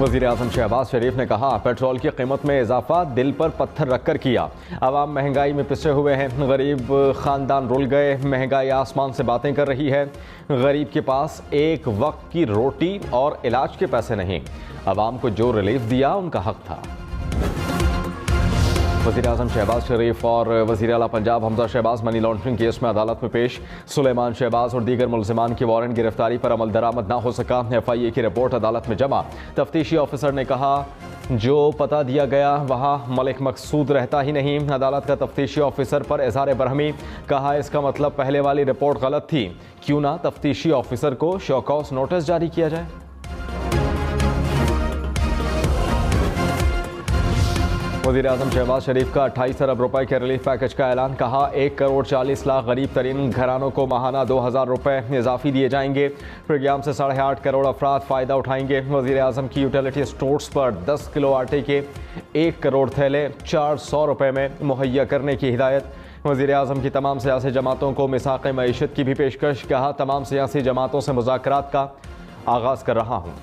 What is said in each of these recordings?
वज़ीर आज़म शहबाज शरीफ ने कहा, पेट्रोल की कीमत में इजाफा दिल पर पत्थर रखकर किया। अवाम महंगाई में पिसे हुए हैं, गरीब ख़ानदान रुल गए, महंगाई आसमान से बातें कर रही है। गरीब के पास एक वक्त की रोटी और इलाज के पैसे नहीं। अवाम को जो रिलीफ दिया उनका हक था। वज़ीर आज़म शहबाज शरीफ और वज़ीर आला Punjab Hamza Shahbaz money laundering case में अदालत में पेश। सुलेमान शहबाज और दीगर मुलज़िमान की वारंट गिरफ्तारी पर अमल दरामद ना हो सका। FIA की रिपोर्ट अदालत में जमा। तफ्तीशी ऑफिसर ने कहा, जो पता दिया गया वहाँ मलिक मकसूद रहता ही नहीं। अदालत का तफ्तीशी ऑफिसर पर इज़हार बरहमी। कहा, इसका मतलब पहले वाली रिपोर्ट गलत थी। क्यों ना तफ्तीशी ऑफिसर को शोकॉस नोटिस जारी किया जाए। वज़ीर आज़म शहबाज शरीफ का 28 अरब रुपए के रिलीफ पैकेज का ऐलान। कहा, 1 करोड़ 40 लाख गरीब तरीन घरानों को माहाना 2000 रुपए इजाफी दिए जाएंगे। प्रोग्राम से 8.5 करोड़ अफराद फ़ायदा उठाएंगे। वज़ीर आज़म की यूटिलिटी स्टोर्स पर 10 किलो आटे के 1 करोड़ थैले 400 रुपए में मुहैया करने की हिदायत। वज़ीर आज़म की तमाम सियासी जमातों को मिसाक़ मईशत की भी पेशकश। कहा, तमाम सियासी जमातों से मुज़ाकरात का आगाज़ कर रहा हूँ।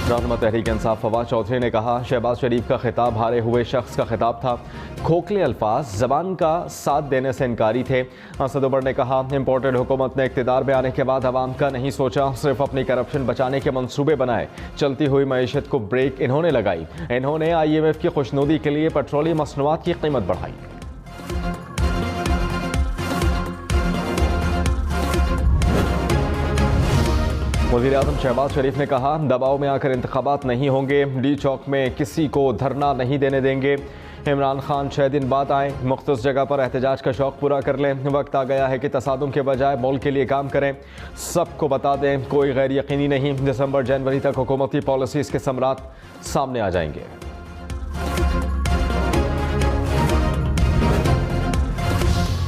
रहनुमा तहरीक इंसाफ फवाद चौधरी ने कहा, शहबाज शरीफ का खिताब हारे हुए शख्स का खिताब था। खोखले अल्फाज ज़बान का साथ देने से इनकारी थे। असद उमर ने कहा, इम्पोर्टेड हुकूमत ने इक़्तिदार में आने के बाद आवाम का नहीं सोचा, सिर्फ अपनी करप्शन बचाने के मंसूबे बनाए। चलती हुई मईशत को ब्रेक इन्होंने लगाई। इन्होंने IMF की खुशनुदी के लिए पेट्रोलियम मसनूआत की कीमत बढ़ाई। वज़ीर आज़म शहबाज शरीफ ने कहा, दबाव में आकर इंतखाबात नहीं होंगे। डी चौक में किसी को धरना नहीं देने देंगे। इमरान खान 6 दिन बाद आए, मुख्तलिफ जगह पर एहतजाज का शौक़ पूरा कर लें। वक्त आ गया है कि तसादुम के बजाय मुल्क के लिए काम करें। सबको बता दें, कोई गैर यकीनी नहीं। दिसंबर जनवरी तक हुकूमती पॉलिसीज़ के समरात सामने आ जाएंगे।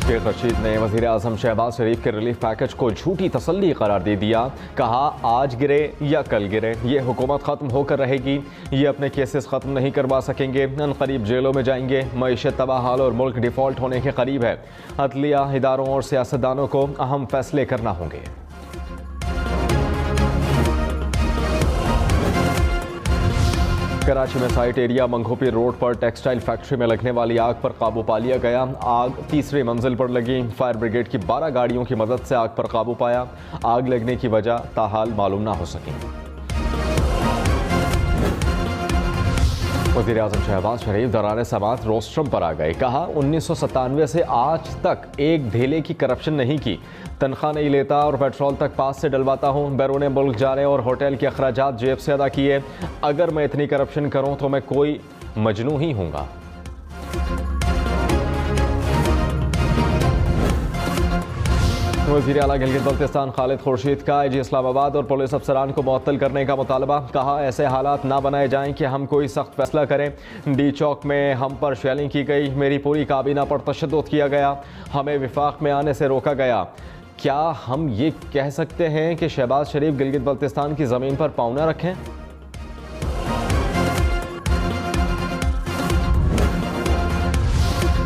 शेख रशीद ने वज़ीर आज़म शहबाज शरीफ के रिलीफ पैकेज को झूठी तसल्ली करार दे दिया। कहा, आज गिरे या कल गिरे, ये हुकूमत ख़त्म होकर रहेगी। ये अपने केसेस ख़त्म नहीं करवा सकेंगे। अनकरीब जेलों में जाएंगे। मईशत तबाहाल और मुल्क डिफ़ॉल्ट होने के करीब है। अदलिया इदारों और सियासतदानों को अहम फैसले करना होंगे। कराची में साइट एरिया मंगोपीर रोड पर टेक्सटाइल फैक्ट्री में लगने वाली आग पर काबू पा लिया गया। आग तीसरी मंजिल पर लगी। फायर ब्रिगेड की 12 गाड़ियों की मदद से आग पर काबू पाया। आग लगने की वजह ताहाल मालूम ना हो सकी। वज़ीर आज़म शहबाज शरीफ दौरान समात रोस्ट्रम पर आ गए। कहा, 1997 से आज तक एक ढेले की करप्शन नहीं की। तनख्वाह नहीं लेता और पेट्रोल तक पास से डलवाता हूँ। बैरून मुल्क जाने और होटल के अखराजात जेब से अदा किए। अगर मैं इतनी करप्शन करूँ तो मैं कोई मजनू ही हूँगा। वज़ीर आला गिलगित बल्तिस्तान खालिद खुर्शीद का IG इस्लामाबाद और पुलिस अफसरान को मुअत्तल करने का मुतालबा। कहा, ऐसे हालात ना बनाए जाएं कि हम कोई सख्त फैसला करें। डी चौक में हम पर शेलिंग की गई। मेरी पूरी काबीना पर तशद्दुद किया गया। हमें विफाक में आने से रोका गया। क्या हम ये कह सकते हैं कि शहबाज शरीफ गिलगित बल्तिस्तान की ज़मीन पर पाँव न रखें?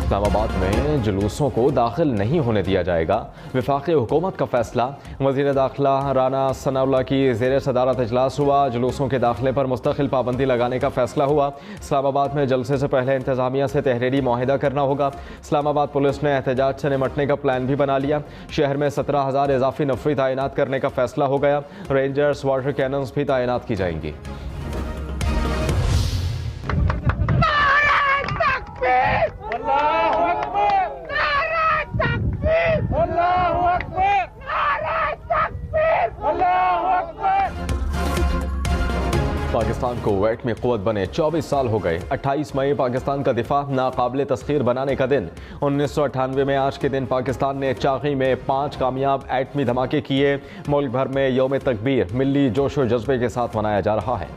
इस्लामाबाद में जुलूसों को दाखिल नहीं होने दिया जाएगा। वफाकी हुकूमत का फैसला। वज़ीर दाखिला राना सनाउल्लाह की ज़ेर सदारत इजलास हुआ। जुलूसों के दाखिले पर मुस्तकिल पाबंदी लगाने का फैसला हुआ। इस्लामाबाद में जलसे से पहले इंतज़ामिया से तहरीरी मुआहिदा करना होगा। इस्लामाबाद पुलिस ने एहतजाज से निमटने का प्लान भी बना लिया। शहर में 17,000 इजाफी नफरी तैनात करने का फैसला हो गया। रेंजर्स, वाटर कैनन्स भी तैनात की जाएंगी। पाकिस्तान को कुवैत में क़ुव्वत बने 24 साल हो गए। 28 मई पाकिस्तान का दिफा नाकाबिल तस्खीर बनाने का दिन। 1998 में आज के दिन पाकिस्तान ने चाक़ी में 5 कामयाब एटमी धमाके किए। मुल्क भर में यौम तकबीर मिली जोश व जज्बे के साथ मनाया जा रहा है।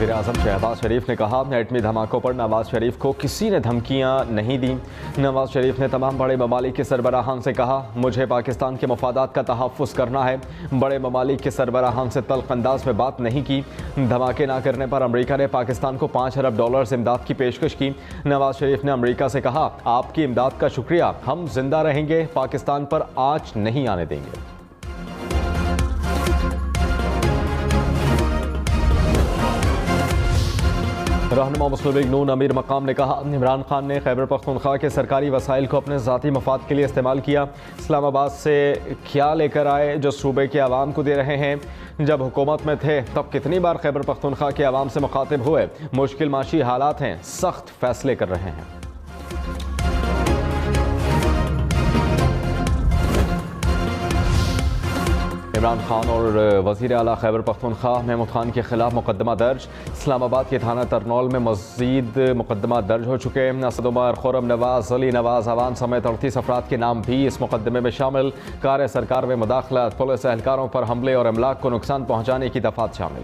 वज़ीर-ए-आज़म शहबाज शरीफ ने कहा, एटमी धमाकों पर नवाज शरीफ को किसी ने धमकियां नहीं दी। नवाज शरीफ ने तमाम बड़े ममालिक के सरबराहान से कहा, मुझे पाकिस्तान के मफादात का तहफ़्फ़ुज़ करना है। बड़े ममालिक के सरबराहान से तल्ख़ अंदाज में बात नहीं की। धमाके ना करने पर अमरीका ने पाकिस्तान को $5 अरब इमदाद की पेशकश की। नवाज शरीफ ने अमरीका से कहा, आपकी इमदाद का शुक्रिया, हम जिंदा रहेंगे, पाकिस्तान पर आँच नहीं आने देंगे। रहनुमा मुस्लिम लीग नून अमीर मकाम ने कहा, इमरान खान ने खैबर पख्तूनख्वा के सरकारी वसाइल को अपने ज़ाती मफाद के लिए इस्तेमाल किया। इस्लामाबाद से क्या लेकर आए जो सूबे के आवाम को दे रहे हैं। जब हुकूमत में थे तब कितनी बार खैबर पख्तूनख्वा के आवाम से मुखातिब हुए। मुश्किल माशी हालात हैं, सख्त फैसले कर रहे हैं। इमरान खान और वज़ीर आला खैबर पख्तूनख्वा महमूद खान के खिलाफ मुकदमा दर्ज। इस्लामाबाद के थाना तरनौल में मज़ीद मुकदमा दर्ज हो चुके हैं। असद उमर, खुर्रम नवाज़, अली नवाज़ अवान समेत 38 अफराद के नाम भी इस मुकदमे में शामिल। कार सरकार में मुदाखलत, पुलिस एहलकारों पर हमले और अमलाक को नुकसान पहुँचाने की दफ़ात शामिल।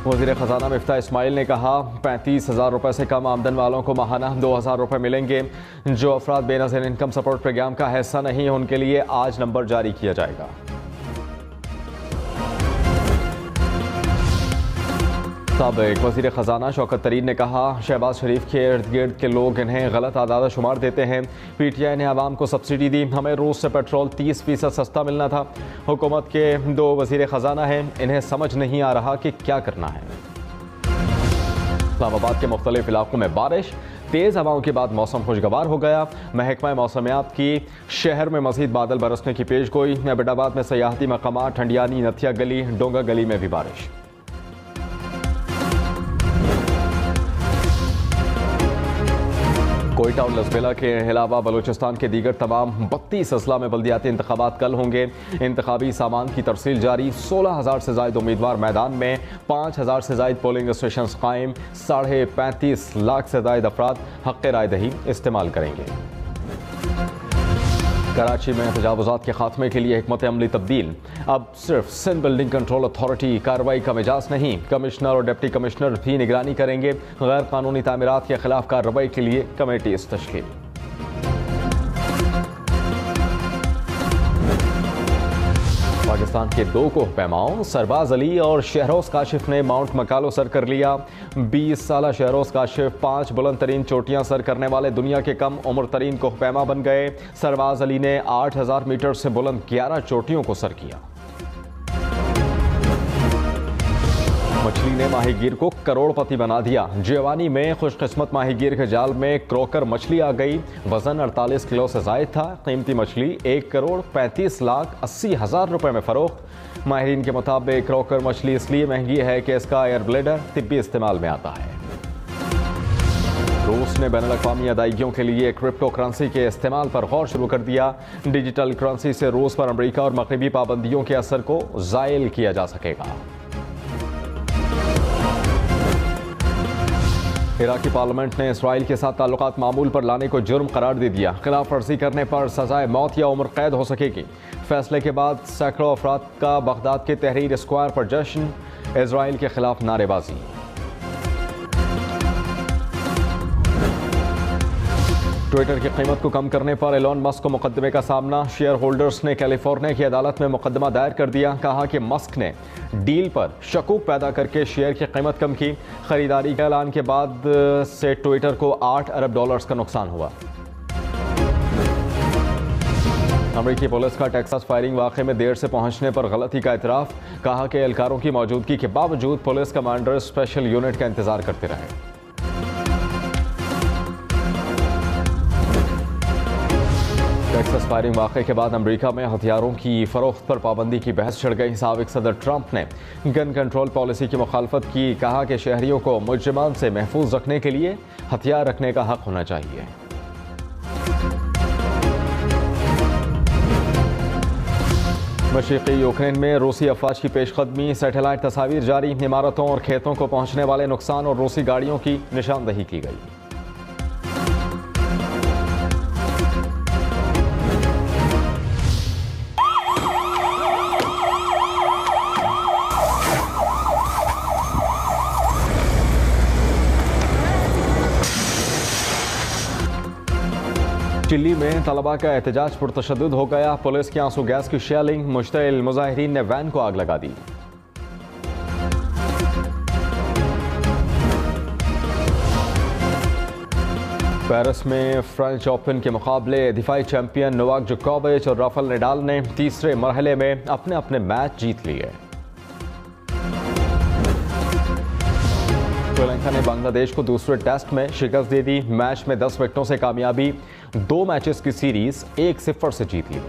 वज़ीर ख़ज़ाना मिफ्ता इस्माइल ने कहा, 35,000 रुपये से कम आमदन वालों को माहाना 2,000 रुपये मिलेंगे। जो अफराद बेनज़ीर इनकम सपोर्ट प्रोग्राम का हिस्सा नहीं, उनके लिए आज नंबर जारी किया जाएगा। साबिक़ वज़ीर ख़ज़ाना शौकत तरीन ने कहा, शहबाज शरीफ के इर्द गिर्द के लोग इन्हें गलत आदाद शुमार देते हैं। PTI ने आवाम को सब्सिडी दी, हमें रूस से पेट्रोल 30% सस्ता मिलना था। हुकूमत के 2 वज़ीर ख़ज़ाना हैं, इन्हें समझ नहीं आ रहा कि क्या करना है। इस्लामाबाद के मुख्तलिफ इलाकों में बारिश, तेज़ हवाओं के बाद मौसम खुशगवार हो गया। महकमा मौसमियात की शहर में मज़ीद बादल बरसने की पेश गोई। एबटाबाद में सयाहती मकामात, ठंडियानी, नथिया गली, डोंगा गली में भी बारिश। कोयटा और लसबेला के अलावा बलूचिस्तान के दीगर तमाम 32 अजला में बल्दियाती इंतखाबात कल होंगे। इंतखाबी सामान की तरसील जारी। 16,000 से ज़ायद उम्मीदवार मैदान में, 5,000 से ज़ायद पोलिंग स्टेशन कायम। 35.5 लाख से ज़ायद अफराद हक़ राय दही इस्तेमाल करेंगे। कराची में तजावुज़ात के खात्मे के लिए हिकमत अमली तब्दील। अब सिर्फ सिंध बिल्डिंग कंट्रोल अथॉरिटी कार्रवाई का मिजाज नहीं, कमिश्नर और डिप्टी कमिश्नर भी निगरानी करेंगे। गैर कानूनी तामीरात के खिलाफ कार्रवाई के लिए कमेटी तश्कील। पाकिस्तान के 2 कोहपैमाओं सरबाज अली और शहरोज काशिफ ने माउंट मकालो सर कर लिया। 20 साला शहरोज काशिफ 5 बुलंद तरीन चोटियां सर करने वाले दुनिया के कम उम्र तरीन कोहपैमा बन गए। सरबाज अली ने 8,000 मीटर से बुलंद 11 चोटियों को सर किया। मछली ने माहीगीर को करोड़पति बना दिया। जेवानी में खुशकिस्मत माहीगीर के जाल में क्रोकर मछली आ गई। वजन 48 किलो से जायद था। कीमती मछली 1,35,80,000 रुपए में फरोख्त। माहिरीन के मुताबिक क्रोकर मछली इसलिए महंगी है कि इसका एयर ब्लेडर तिब्बी इस्तेमाल में आता है। रूस ने बैनुल-अक़वामी अदायगियों के लिए क्रिप्टो करेंसी के इस्तेमाल पर गौर शुरू कर दिया। डिजिटल करेंसी से रूस पर अमरीका और मगरबी पाबंदियों के असर को ज़ायल किया जा सकेगा। इराकी पार्लियामेंट ने इसराइल के साथ ताल्लुकात मामूल पर लाने को जुर्म करार दे दिया। खिलाफ वर्जी करने पर सजाए मौत या उम्र कैद हो सकेगी। फैसले के बाद सैकड़ों अफराद का बगदाद के तहरीर स्क्वायर पर जश्न। इसराइल के खिलाफ नारेबाजी। ट्विटर की कीमत को कम करने पर एलोन मस्क को मुकदमे का सामना। शेयर होल्डर्स ने कैलिफोर्निया की अदालत में मुकदमा दायर कर दिया। कहा कि मस्क ने डील पर शकूक पैदा करके शेयर की कीमत कम की। खरीदारी के ऐलान के बाद से ट्विटर को $8 अरब का नुकसान हुआ। अमेरिकी पुलिस का टेक्सास फायरिंग वाक़े में देर से पहुंचने पर गलती का एतराफ़। कहा कि एहलकारों की मौजूदगी के बावजूद पुलिस कमांडर स्पेशल यूनिट का इंतजार करते रहे। टेक्सास फायरिंग वाक़े के बाद अमेरिका में हथियारों की फ़रोख्त पर पाबंदी की बहस छिड़ गई। साबिक़ सदर ट्रंप ने गन कंट्रोल पॉलिसी की मुखालफत की। कहा कि शहरियों को मुजरिमान से महफूज रखने के लिए हथियार रखने का हक होना चाहिए। मशरिक़ी यूक्रेन में रूसी अफवाज की पेशकदमी। सैटेलाइट तस्वीर जारी। इमारतों और खेतों को पहुँचने वाले नुकसान और रूसी गाड़ियों की निशानदही की गई। चिल्ली में तलबा का एहतजाज पुरतशद्दुद हो गया। पुलिस की आंसू गैस की शेलिंग, मुश्तइल मुजाहिरीन ने वैन को आग लगा दी। पेरिस में फ्रेंच ओपन के मुकाबले दिफाई चैंपियन नोवाक जोकोविच और राफेल नडाल ने तीसरे मरहले में अपने अपने मैच जीत लिए। श्रीलंका ने बांग्लादेश को दूसरे टेस्ट में शिकस्त दे दी। मैच में 10 विकेटों से कामयाबी, 2 मैचेस की सीरीज 1-0 से जीत ली।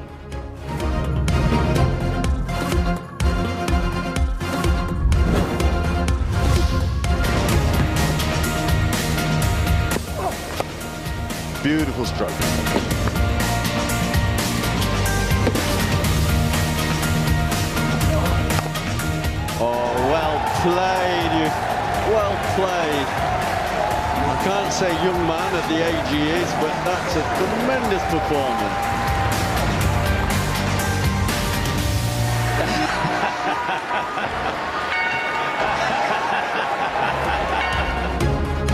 Beautiful stroke. Oh, well played. Well played. I can't say young man at the age he is, but that's a tremendous performance.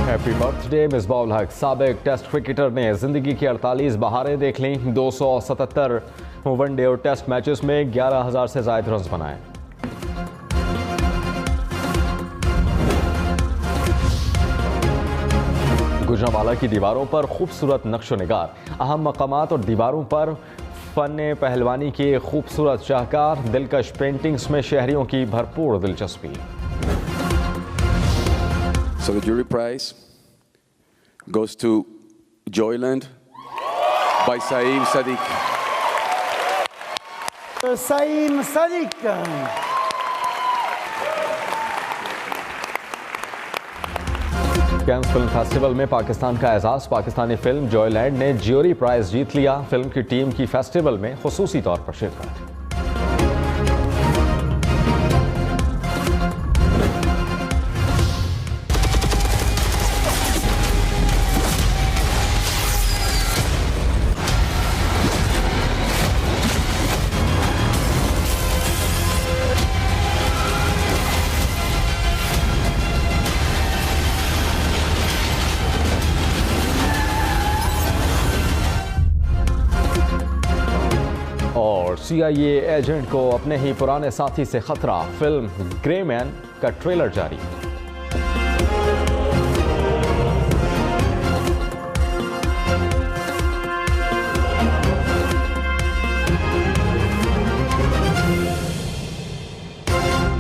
Happy birthday Misbahul हक। साबिक टेस्ट क्रिकेटर ने जिंदगी की 48 बहारें देख लीं। 277 वनडे और टेस्ट मैचेस में 11,000 से ज्यादा रन बनाए। गुजरांवाला की दीवारों पर खूबसूरत नक्शो निगार, अहम मकामात और दीवारों पर फन पहलवानी के खूबसूरत शाहकार, दिलकश पेंटिंग्स में शहरियों की भरपूर दिलचस्पी। So the jury prize goes to Joyland by Saeem Sadiq. Saeem Sadiq. Cannes film festival में पाकिस्तान का एजाज। पाकिस्तानी फिल्म जॉयलैंड ने ज्यूरी प्राइज जीत लिया। फिल्म की टीम की फेस्टिवल में खुसूसी तौर पर शिरकत। और CIA एजेंट को अपने ही पुराने साथी से खतरा। फिल्म ग्रे मैन का ट्रेलर जारी।